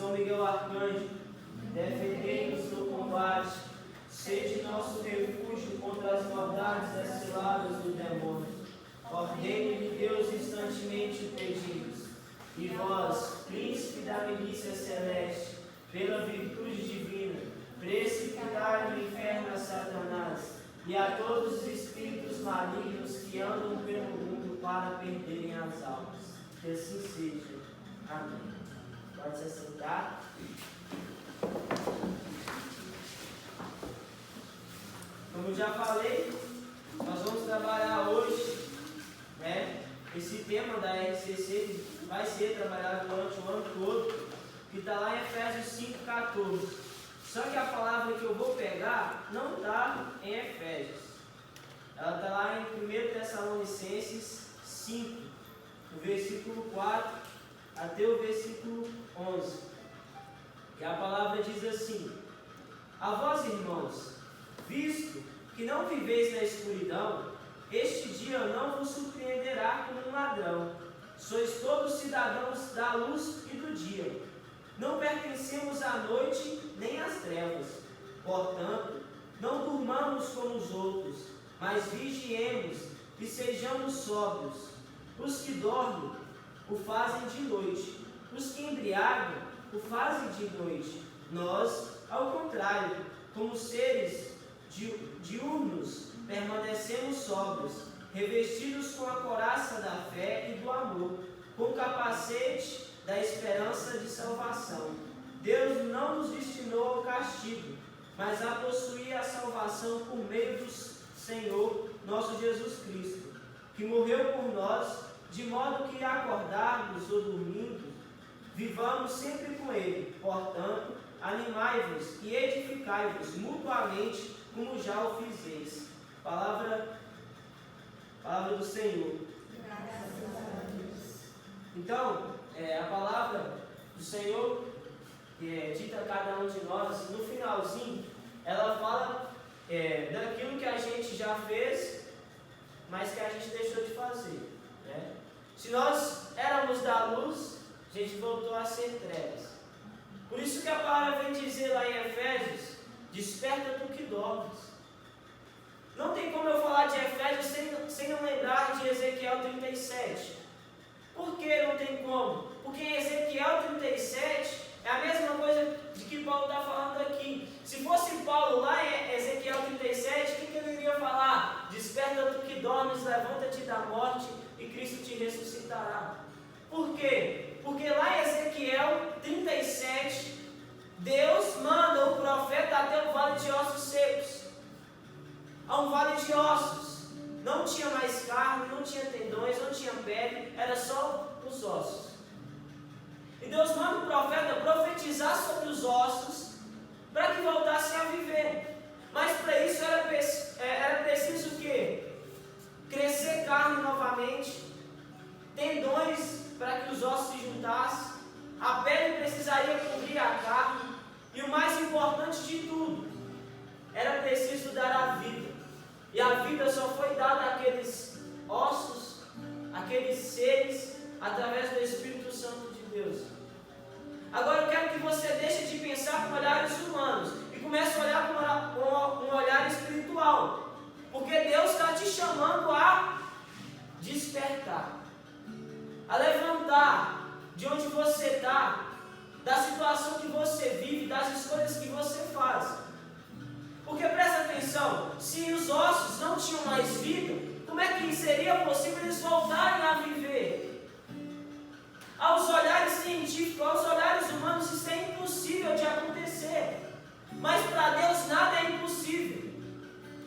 São Miguel Arcanjo, defendei-nos no combate, sede nosso refúgio contra as maldades e as ciladas do demônio. Ordene de Deus instantemente pedimos. E vós, príncipe da milícia celeste, pela virtude divina, precipitai no inferno a Satanás e a todos os espíritos malignos que andam pelo mundo para perderem as almas. Que assim seja. Amém. Pode se assentar. Como eu já falei, nós vamos trabalhar hoje, esse tema da RCC vai ser trabalhado durante o ano todo, que está lá em Efésios 5,14. Só que a palavra que eu vou pegar não está em Efésios. Ela está lá em 1 Tessalonicenses 5, do versículo 4 até o versículo 11. E a palavra diz assim: a vós, irmãos, visto que não viveis na escuridão, este dia não vos surpreenderá como um ladrão. Sois todos cidadãos da luz e do dia. Não pertencemos à noite nem às trevas. Portanto, não durmamos como os outros, mas vigiemos e sejamos sóbrios. Os que dormem o fazem de noite, os que embriagam o fazem de noite. Nós, ao contrário, como seres diurnos, permanecemos sóbrios, revestidos com a couraça da fé e do amor, com o capacete da esperança de salvação. Deus não nos destinou ao castigo, mas a possuir a salvação por meio do Senhor nosso Jesus Cristo, que morreu por nós, de modo que acordarmos ou dormindo, vivamos sempre com Ele. Portanto, animai-vos e edificai-vos mutuamente, como já o fizeis. Palavra do Senhor. Então, a palavra do Senhor, que é dita a cada um de nós, no finalzinho, ela fala daquilo que a gente já fez, mas que a gente deixou de fazer. Se nós éramos da luz, a gente voltou a ser trevas. Por isso que a palavra vem dizer lá em Efésios: desperta tu que dormes. Não tem como eu falar de Efésios sem não lembrar de Ezequiel 37. Por que não tem como? Porque em Ezequiel 37 é a mesma coisa de que Paulo está falando aqui. Se fosse Paulo lá em Ezequiel 37, o que ele iria falar? Desperta tu que dormes, levanta-te da morte e Cristo te ressuscitará. Por quê? Porque lá em Ezequiel 37, Deus manda o profeta até o vale de ossos secos. A um vale de ossos. Não tinha mais carne, não tinha tendões, não tinha pele, era só os ossos. E Deus manda o profeta profetizar sobre os ossos para que voltassem a viver. Mas para isso era preciso o quê? Crescer carne novamente, tendões para que os ossos se juntassem, a pele precisaria cobrir a carne, e o mais importante de tudo, era preciso dar a vida. E a vida só foi dada àqueles ossos, àqueles seres, através do Espírito Santo de Deus. Agora eu quero que você deixe de pensar com olhares humanos e comece a olhar com um olhar espiritual. Porque Deus está te chamando a despertar, a levantar de onde você está, da situação que você vive, das escolhas que você faz. Porque presta atenção, se os ossos não tinham mais vida, como é que seria possível eles voltarem a viver? Aos olhares científicos, aos olhares humanos, isso é impossível de acontecer. Mas para Deus nada é impossível.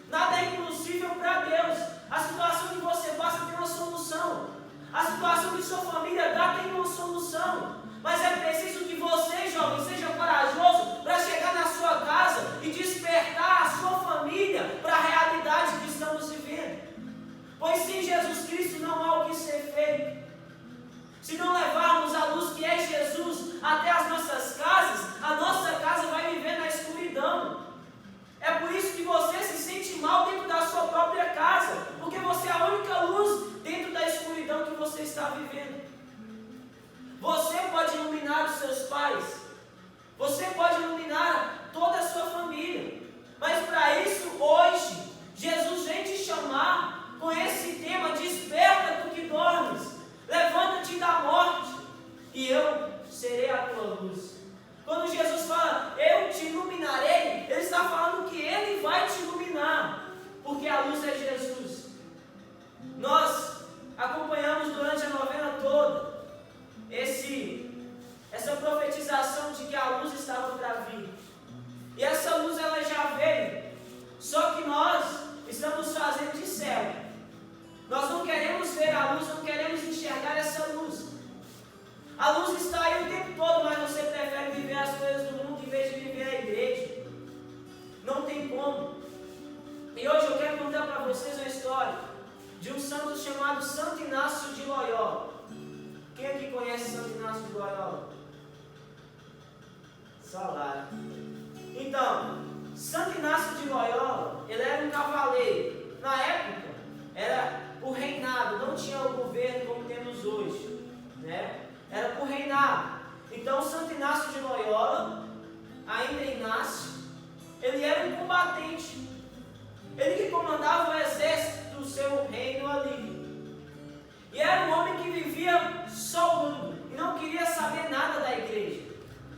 Nada é impossível para Deus. A situação que você passa tem uma solução. A situação que sua família dá tem uma solução. Mas é preciso que você, jovem, seja corajoso para chegar na sua casa e despertar a sua família para a realidade que estamos vivendo. Pois sem Jesus Cristo não há o que ser feito. Se não levarmos a luz serei a tua luz. Quando Jesus fala, eu te iluminarei, Ele está falando que Ele vai te iluminar, porque a luz é Jesus. Nós acompanhamos durante a novena toda essa profetização de que a luz estava para vir. E essa luz ela já veio, só que nós estamos fazendo de cego. Nós não queremos ver a luz, não queremos enxergar essa luz. A luz está aí o tempo todo, mas você prefere viver as coisas do mundo em vez de viver a igreja. Não tem como. E hoje eu quero contar para vocês uma história de um santo chamado Santo Inácio de Loyola. Quem aqui conhece Santo Inácio de Loyola? Salário. Então, Santo Inácio de Loyola, ele era um cavaleiro. Na época, era por reinado, não tinha o governo como temos hoje, né? Era por reinado. Então, Santo Inácio de Loyola, ainda Inácio, ele era um combatente. Ele que comandava o exército do seu reino ali. E era um homem que vivia só o mundo e não queria saber nada da igreja.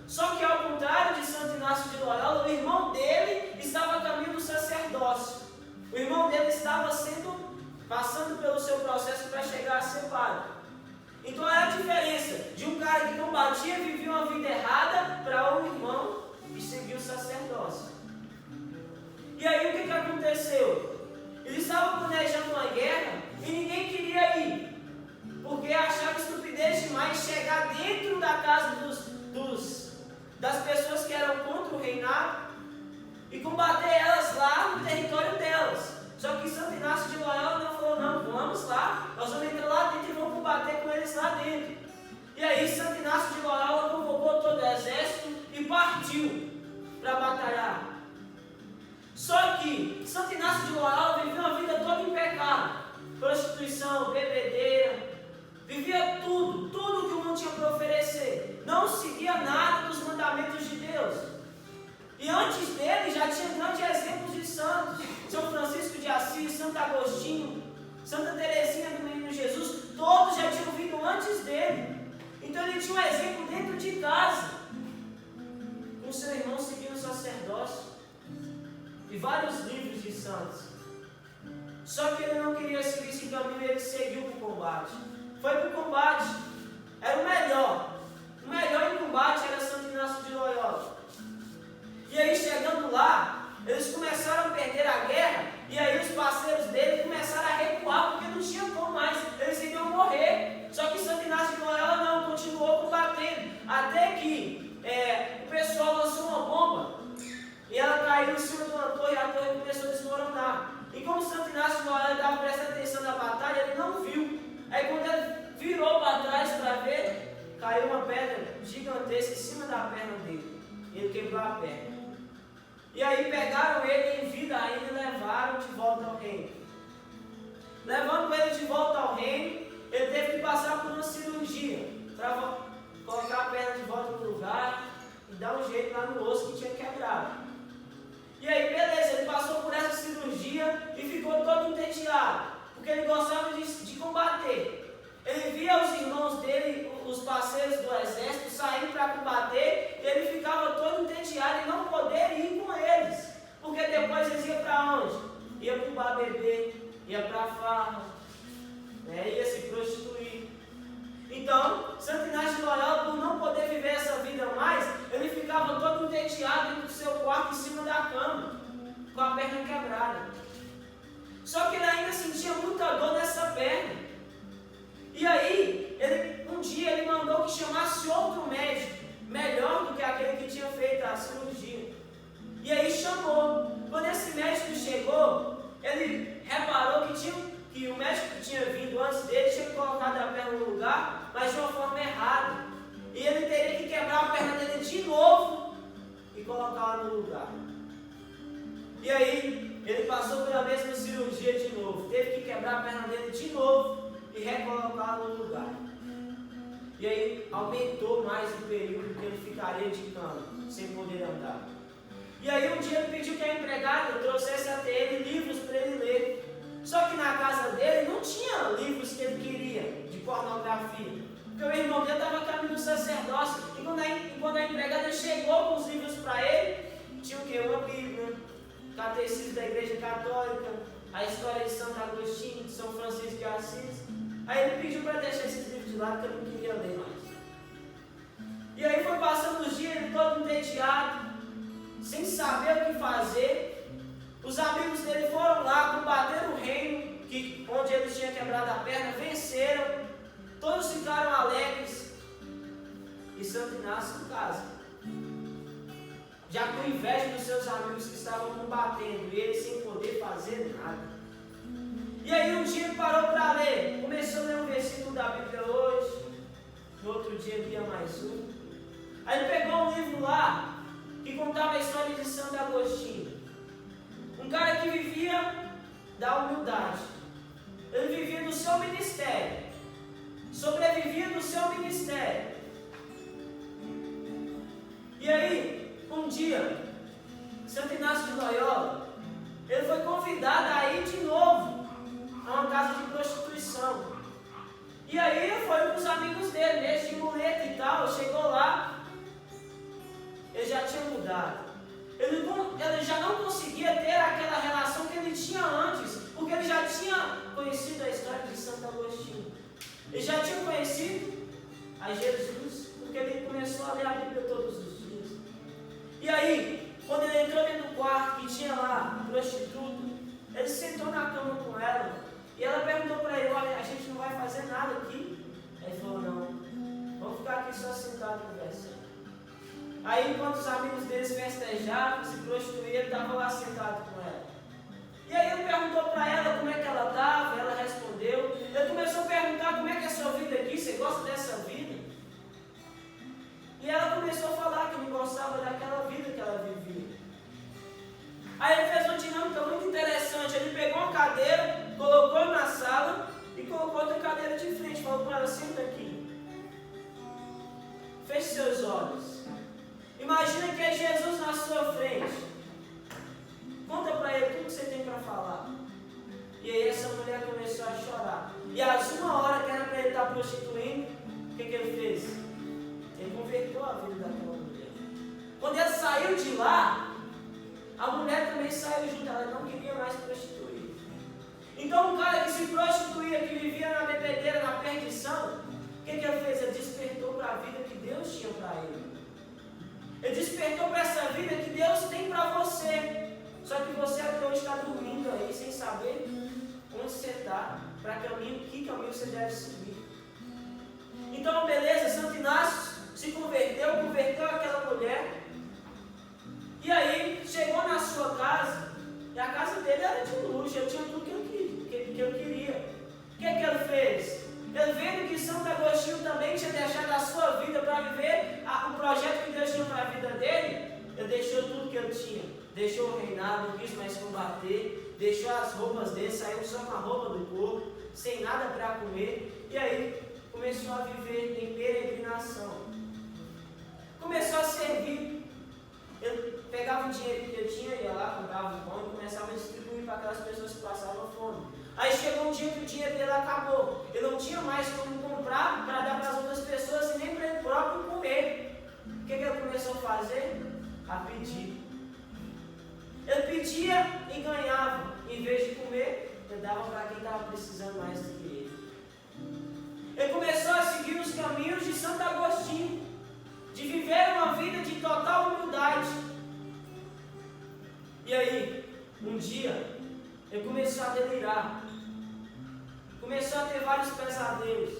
Só que ao contrário de Santo Inácio de Loyola, o irmão dele estava a caminho do sacerdócio. O irmão dele estava passando pelo seu processo para chegar a ser padre. Então era a diferença de um cara que combatia e vivia uma vida errada para um irmão que seguia o sacerdócio. E aí o que aconteceu? Ele estava planejando uma guerra e ninguém queria ir, porque achava estupidez demais chegar dentro da casa das pessoas que eram contra o reinado e combater elas lá no território delas. Só que Santo Inácio de Loyola não falou, não, vamos lá, nós vamos entrar lá dentro e vamos combater com eles lá dentro. E aí Santo Inácio de Loyola convocou todo o exército e partiu para batalhar. Só que Santo Inácio de Loyola vivia uma vida toda em pecado, prostituição, bebedeira, vivia tudo que o mundo tinha para oferecer, não seguia nada dos mandamentos de Deus. E antes dele já tinha grandes exemplos de santos, São Francisco de Assis, Santo Agostinho, Santa Teresinha do Menino Jesus, todos já tinham vindo antes dele. Então ele tinha um exemplo dentro de casa, com seu irmão seguindo o sacerdócio, e vários livros de santos. Só que ele não queria seguir esse caminho, ele seguiu para o combate. Foi para o combate, era o melhor. O melhor em combate era Santo Inácio de Loyola. E aí chegando lá, eles começaram a perder a guerra, e aí os parceiros dele começaram a recuar, porque não tinha como mais, eles iriam morrer. Só que Santo Inácio de Loyola não, continuou combatendo, até que o pessoal lançou uma bomba, e ela caiu em cima de uma torre, e a torre começou a desmoronar. E como Santo Inácio de Loyola estava prestando atenção na batalha, ele não viu. Aí quando ele virou para trás para ver, caiu uma pedra gigantesca em cima da perna dele. Ele quebrou a perna. E aí pegaram ele em vida ainda e levaram de volta ao reino. Levando ele de volta ao reino, ele teve que passar por uma cirurgia para colocar a perna de volta no lugar e dar um jeito lá no osso que tinha quebrado. E aí, beleza, ele passou por essa cirurgia e ficou todo entediado, porque ele gostava de combater. Ele via os irmãos dele, os parceiros do exército, saindo para combater, e ele ficava todo entediado e não poder ir com eles, porque depois eles iam para onde? Ia para o bar beber, ia para a farra, ia se prostituir. Então, Santo Inácio de Loyola, por não poder viver essa vida mais, ele ficava todo entediado dentro do seu quarto, em cima da cama, com a perna quebrada. Só que ele ainda sentia muita dor nessa perna. E aí, um dia ele mandou que chamasse outro médico, melhor do que aquele que tinha feito a cirurgia. E aí chamou. Quando esse médico chegou, ele reparou que o médico que tinha vindo antes dele tinha colocado a perna no lugar, mas de uma forma errada. E ele teria que quebrar a perna dele de novo e colocá-la no lugar. E aí, ele passou pela mesma cirurgia de novo, teve que quebrar a perna dele de novo e recolocá-la no lugar. E aí, aumentou mais o período que ele ficaria de cama, sem poder andar. E aí, um dia ele pediu que a empregada trouxesse até ele livros para ele ler. Só que na casa dele não tinha livros que ele queria, de pornografia. Porque o irmão dele estava a caminho do sacerdócio. empregada chegou com os livros para ele. Tinha o quê? Uma Bíblia, Catecismo da Igreja Católica, a história de Santo Agostinho, de São Francisco de Assis. Aí ele pediu para deixar esses livros de lado, que eu não queria ler mais. E aí foi passando os dias, ele todo entediado, sem saber o que fazer. Os amigos dele foram lá, combateram o reino, onde eles tinham quebrado a perna, venceram. Todos ficaram alegres. E Santo Inácio em casa, já com inveja dos seus amigos que estavam combatendo, e ele sem poder fazer nada. E aí um dia ele parou para ler, começou a ler um versículo da Bíblia hoje, no outro dia lia mais um. Aí ele pegou um livro lá, que contava a história de Santo Agostinho, um cara que vivia da humildade, ele vivia do seu ministério, sobrevivia do seu ministério. E aí, um dia, Santo Inácio de Loyola, ele foi convidado a ir de novo a uma casa de prostituição. E aí ele foi com os amigos dele, mesmo de muleta e tal, chegou lá, ele já tinha mudado. Ele já não conseguia ter aquela relação que ele tinha antes, porque ele já tinha conhecido a história de Santo Agostinho. Ele já tinha conhecido a Jesus, porque ele começou a ler a Bíblia todos os dias. E aí, quando ele entrou dentro do quarto, que tinha lá a prostituta, ele sentou na cama com ela, e ela perguntou para ele: olha, a gente não vai fazer nada aqui? Ele falou: não, vamos ficar aqui só sentado conversando. Aí, enquanto os amigos deles festejavam, se prostituíam, ele estava lá sentado com ela. E aí ele perguntou para ela como é que ela estava, ela respondeu. Ele começou a perguntar: como é que é a sua vida aqui, você gosta dessa vida? E ela começou a falar que não gostava daquela vida que ela vivia. Aí ele fez uma dinâmica muito interessante. Ele pegou uma cadeira, colocou na sala e colocou outra cadeira de frente. Falou para ela: senta aqui. Feche seus olhos. Imagina que é Jesus na sua frente. Conta para ele tudo que você tem para falar. E aí essa mulher começou a chorar. E às 1h que era para ele estar prostituindo, o que ele fez? Ele converteu a vida daquela mulher. Quando ele saiu de lá, a mulher também saiu junto. Ela não queria mais prostituir. Então um cara que se prostituía, que vivia na bebedeira, na perdição, o que ele fez? Ele despertou para a vida que Deus tinha para ele. Ele despertou para essa vida que Deus tem para você. Só que você até hoje está dormindo aí, sem saber onde você está, para que caminho você deve seguir. Então, beleza, Santo Inácio se converteu aquela mulher. E aí, chegou na sua casa, e a casa dele era de luxo, ele tinha tudo que ele queria. O que ele fez? Ele vendo que Santo Agostinho também tinha deixado a sua vida para viver o projeto que Deus tinha para a vida dele, ele deixou tudo que ele tinha. Deixou o reinado, não quis mais combater, deixou as roupas dele, saiu só com a roupa do corpo, sem nada para comer, e aí começou a viver em peregrinação. Começou a servir. Ele pegava o dinheiro que ele tinha, ia lá, comprava um pão e começava a distribuir para aquelas pessoas que passavam fome. Aí chegou um dia que o dinheiro dele acabou. Ele não tinha mais como comprar para dar para as outras pessoas e nem para ele próprio comer. O que ele começou a fazer? A pedir. Ele pedia e ganhava. Em vez de comer, ele dava para quem estava precisando mais do que ele. Ele começou a seguir os caminhos de Santo Agostinho, de viver uma vida de total humildade. E aí, um dia, ele começou a delirar. Começou a ter vários pesadelos.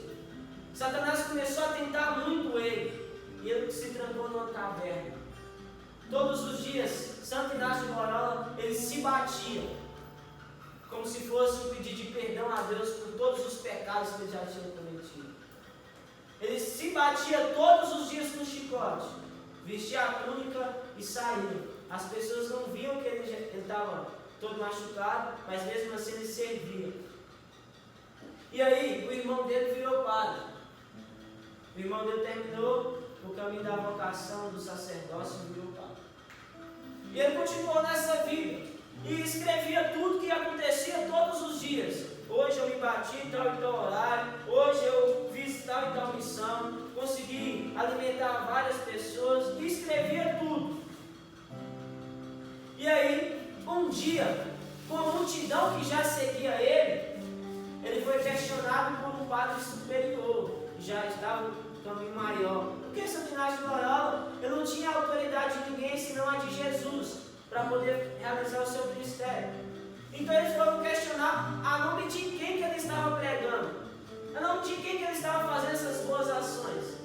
Satanás começou a tentar muito ele. E ele se trancou numa caverna. Todos os dias, Santo Inácio de Loyola, ele se batia, como se fosse um pedido de perdão a Deus por todos os pecados que ele já tinha cometido. Ele se batia todos os dias com chicote, vestia a túnica e saía. As pessoas não viam que ele estava todo machucado, mas mesmo assim ele servia. E aí, o irmão dele virou padre. O irmão dele terminou o caminho da vocação do sacerdócio e virou padre. E ele continuou nessa vida e escrevia tudo que acontecia todos os dias. Hoje eu me bati em tal e tal horário, hoje eu fiz tal e tal missão, consegui alimentar várias pessoas, e um dia, com a multidão que já seguia ele foi questionado por um padre superior, que já estava no caminho maior. Porque Santo Inácio de Loyola, ele não tinha autoridade de ninguém, senão a de Jesus, para poder realizar o seu ministério. Então eles foram questionar a nome de quem que ele estava pregando, a nome de quem que ele estava fazendo essas boas ações.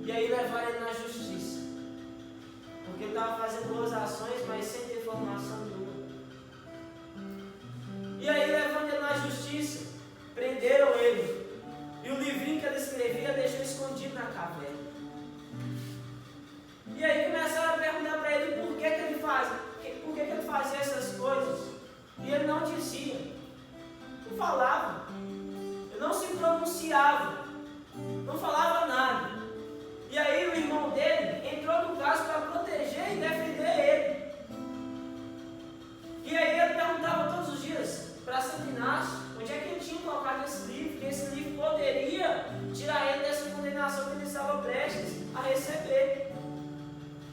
E aí levaram ele na justiça, porque ele estava fazendo boas ações, mas sem ter formação nenhuma. E aí, levando ele na justiça, prenderam ele. E o livrinho que ele escrevia deixou escondido na caverna. E aí começaram a perguntar para ele por que ele fazia, por que ele fazia essas coisas. E ele não dizia, não falava, ele não se pronunciava, não falava nada. E aí o irmão dele entrou no caso para proteger e defender ele. E aí ele perguntava todos os dias para Santo Inácio onde é que ele tinha colocado esse livro, que esse livro poderia tirar ele dessa condenação que ele estava prestes a receber.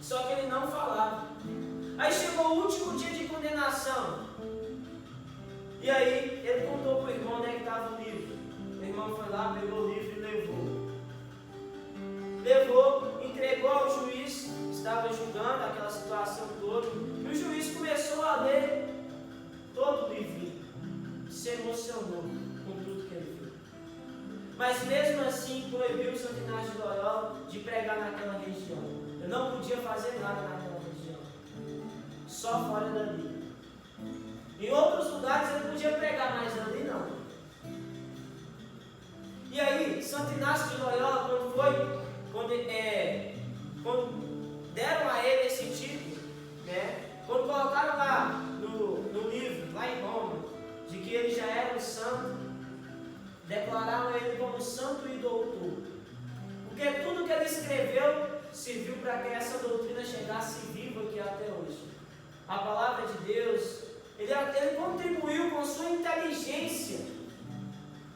Só que ele não falava. Aí chegou o último dia de condenação. E aí ele contou para o irmão onde é que estava o livro. O irmão foi lá, pegou o livro e levou. Entregou ao juiz, estava julgando aquela situação toda. E o juiz começou a ler todo o livrinho. Se emocionou com tudo que ele viu. Mas mesmo assim proibiu o Santo Inácio de Loyola de pregar naquela região. Ele não podia fazer nada naquela região. Só fora dali. Em outros lugares ele podia pregar, mas ali não. E aí, Santo Inácio de Loyola, quando deram a ele esse título, né? Quando colocaram lá no livro, lá em Roma, de que ele já era um santo, declararam ele como santo e doutor. Porque tudo que ele escreveu serviu para que essa doutrina chegasse viva aqui até hoje. A palavra de Deus, ele contribuiu com sua inteligência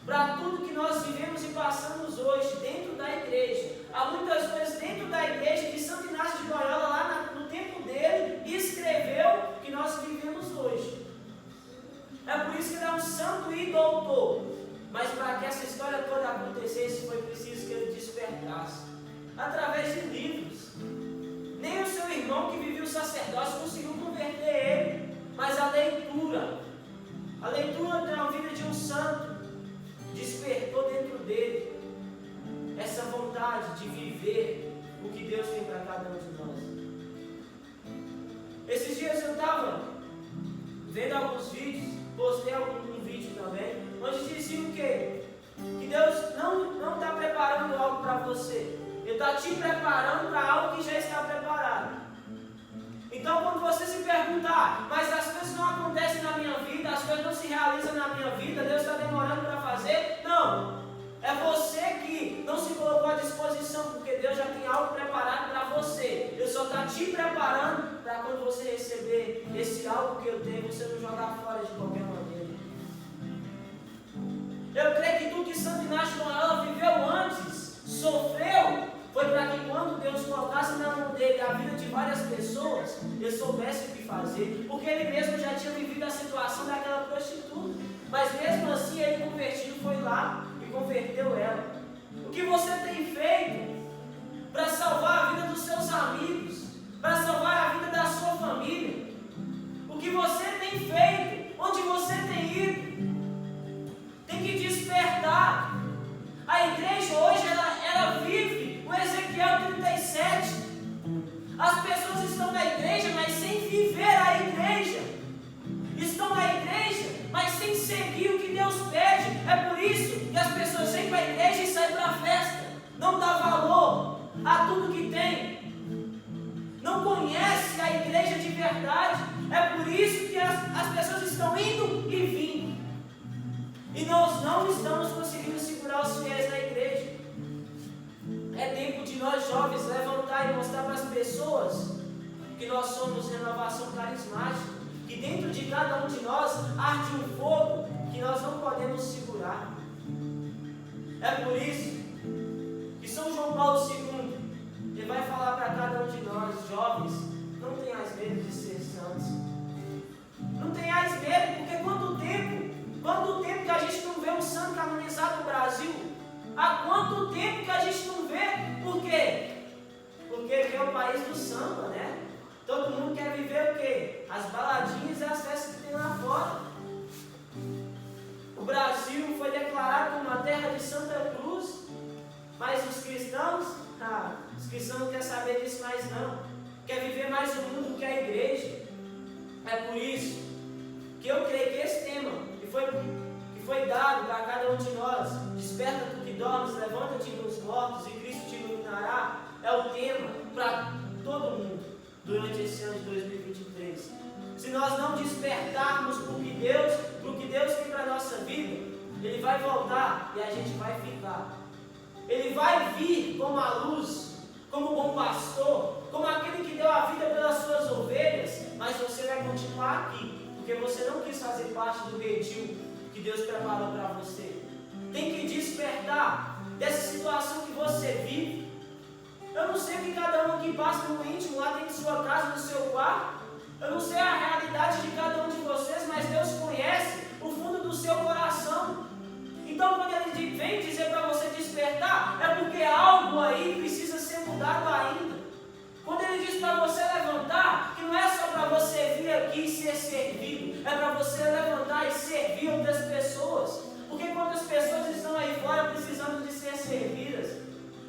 para tudo que nós vivemos e passamos hoje dentro da igreja. Há muitas coisas dentro da igreja que Santo Inácio de Loyola, lá no tempo dele, escreveu que nós vivemos hoje. É por isso que ele é um santo e doutor. Mas para que essa história toda acontecesse, foi preciso que ele despertasse através de livros. Nem o seu irmão que vivia o sacerdócio conseguiu converter ele, mas a leitura da vida de um santo despertou dentro dele essa vontade de viver o que Deus tem para cada um de nós. Esses dias eu estava vendo alguns vídeos, postei um vídeo também, onde dizia o quê? Que Deus não está preparando algo para você, Ele está te preparando para algo que já está preparado. Então, quando você se perguntar, mas as coisas não acontecem na minha vida, as coisas não se realizam na minha vida, Deus está demorando para fazer? Não. É você que não se colocou à disposição, porque Deus já tem algo preparado para você. Ele só está te preparando para quando você receber esse algo que eu tenho, você não jogar fora de qualquer maneira. Eu creio que tudo que Santo Inácio de Loyola viveu antes, sofreu, foi para que quando Deus colocasse na mão dele a vida de várias pessoas, ele soubesse o que fazer, porque ele mesmo já tinha vivido a situação daquela prostituta. Mas mesmo assim ele convertido foi lá e converteu ela. O que você tem feito para salvar a vida dos seus amigos, para salvar a vida da sua família? O que você tem feito? Onde você tem ido? Tem que despertar. A igreja hoje ela vive o Ezequiel 37. As pessoas estão na igreja, mas sem viver a igreja. Estão na igreja, mas sem seguir o que Deus pede. É por isso que as pessoas vêm para a igreja e saem para a festa. Não dá valor a tudo que tem. Não conhece a igreja de verdade. É por isso que as pessoas estão indo e vindo. E nós não estamos conseguindo segurar os fiéis na igreja. É tempo de nós jovens levantar e mostrar para as pessoas que nós somos renovação carismática, que dentro de cada um de nós arde um fogo que nós não podemos segurar. É por isso que São João Paulo II, ele vai falar para cada um de nós, jovens, não tenhas medo de ser santos. harmonizado no Brasil? Há quanto tempo que a gente não vê? Por quê? Porque aqui é o país do samba, né? Todo mundo quer viver o quê? As baladinhas e as festas que tem lá fora. O Brasil foi declarado como uma terra de Santa Cruz, mas os cristãos não querem saber disso mais não. Quer viver mais o mundo do que a igreja. É por isso que eu creio que esse tema que foi dado para cada um de nós, desperta tu que dormes, levanta-te dos mortos e Cristo te iluminará, é o tema para todo mundo durante esse ano de 2023. Se nós não despertarmos para o que Deus tem para a nossa vida, Ele vai voltar e a gente vai ficar. Ele vai vir como a luz, como bom pastor, como aquele que deu a vida pelas suas ovelhas, mas você vai continuar aqui, porque você não quis fazer parte do redil que Deus preparou para você. Tem que despertar dessa situação que você vive. Eu não sei o que cada um aqui passa no íntimo, lá dentro de sua casa, no seu quarto. Eu não sei a realidade de cada um de vocês, mas Deus conhece o fundo do seu coração. Então, quando Ele vem dizer para você despertar, é porque algo aí precisa ser mudado ainda. Quando Ele diz para você levantar, que não é só para você vir aqui e ser servido, é para você levantar e servir outras pessoas. Porque quantas pessoas estão aí fora precisando de ser servidas?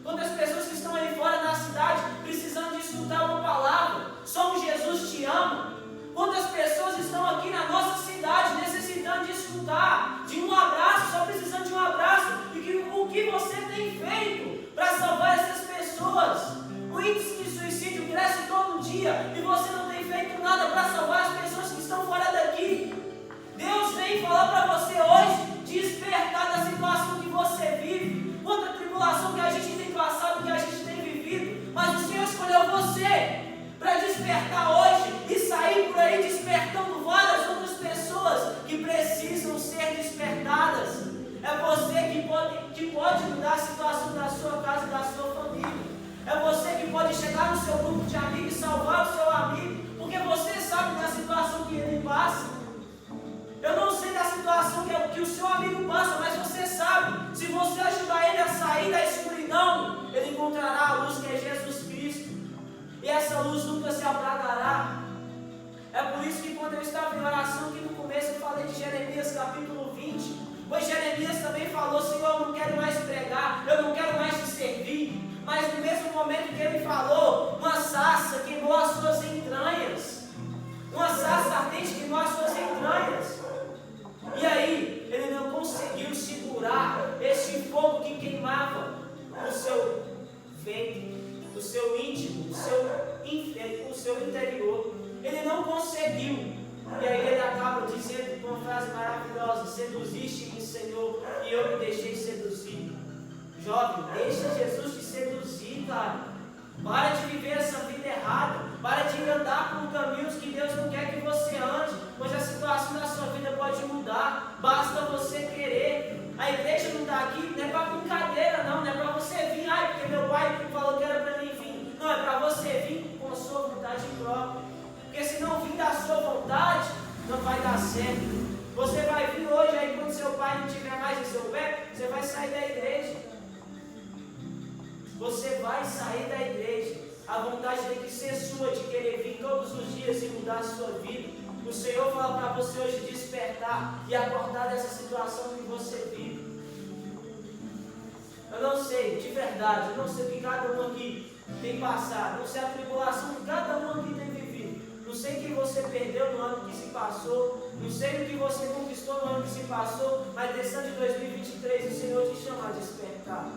Quantas pessoas que estão aí fora na cidade precisando de escutar uma palavra? Só um Jesus te ama. Quantas pessoas estão aqui na nossa cidade necessitando de escutar, de um abraço, só precisando de um abraço? E o que você tem feito para salvar essas pessoas? O índice de suicídio cresce todo dia e você não tem feito nada para salvar as pessoas que estão fora daqui. Deus vem falar para você hoje, despertar da situação que você vive, quanta tribulação que a gente tem passado, que a gente tem vivido, mas o Senhor escolheu você para despertar hoje e sair por aí despertando várias outras pessoas que precisam ser despertadas. É você que pode mudar a situação da sua casa e da sua família. É você que pode chegar no seu grupo de amigos e salvar o seu amigo, porque você sabe da situação que ele passa. Eu não sei da situação que o seu amigo passa, mas você sabe. Se você ajudar ele a sair da escuridão, ele encontrará a luz que é Jesus Cristo. E essa luz nunca se apagará. É por isso que quando eu estava em oração aqui no começo, eu falei de Jeremias capítulo 20. Pois Jeremias também falou: Senhor, eu não quero mais pregar, eu não quero mais te servir. Mas no mesmo momento que ele falou, uma sarça queimou as suas entranhas. Uma sarça ardente queimou as suas entranhas. E aí, ele não conseguiu segurar este fogo que queimava o seu ventre, o seu íntimo, o seu interior. Ele não conseguiu. E aí ele acaba dizendo uma frase maravilhosa: seduziste-me, Senhor, e eu me deixei seduzir. Jovem, deixa Jesus te seduzir, cara. Para de viver essa vida errada. Para de andar por caminhos que Deus não quer que você ande. Pois a situação da sua vida pode mudar. Basta você querer. A igreja não está aqui, não é para brincadeira, não é para você vir. Ai, porque meu pai falou que era para mim vir. Não, é para você vir com a sua vontade própria. Porque se não vir da sua vontade, não vai dar certo. Você vai vir hoje, aí quando seu pai não estiver mais em seu pé, você vai sair da igreja. Você vai sair da igreja. A vontade tem que ser sua de querer vir todos os dias e mudar a sua vida. O Senhor fala para você hoje despertar e acordar dessa situação que você vive. Eu não sei, de verdade, eu não sei o que cada um aqui tem passado. Não sei a tribulação que cada um aqui tem vivido. Não sei o que você perdeu no ano que se passou. Não sei o que você conquistou no ano que se passou. Mas nesse ano de 2023 o Senhor te chama a despertar.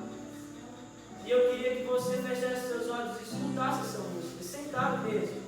E eu queria que você fechasse seus olhos e escutasse essa música, sentado mesmo.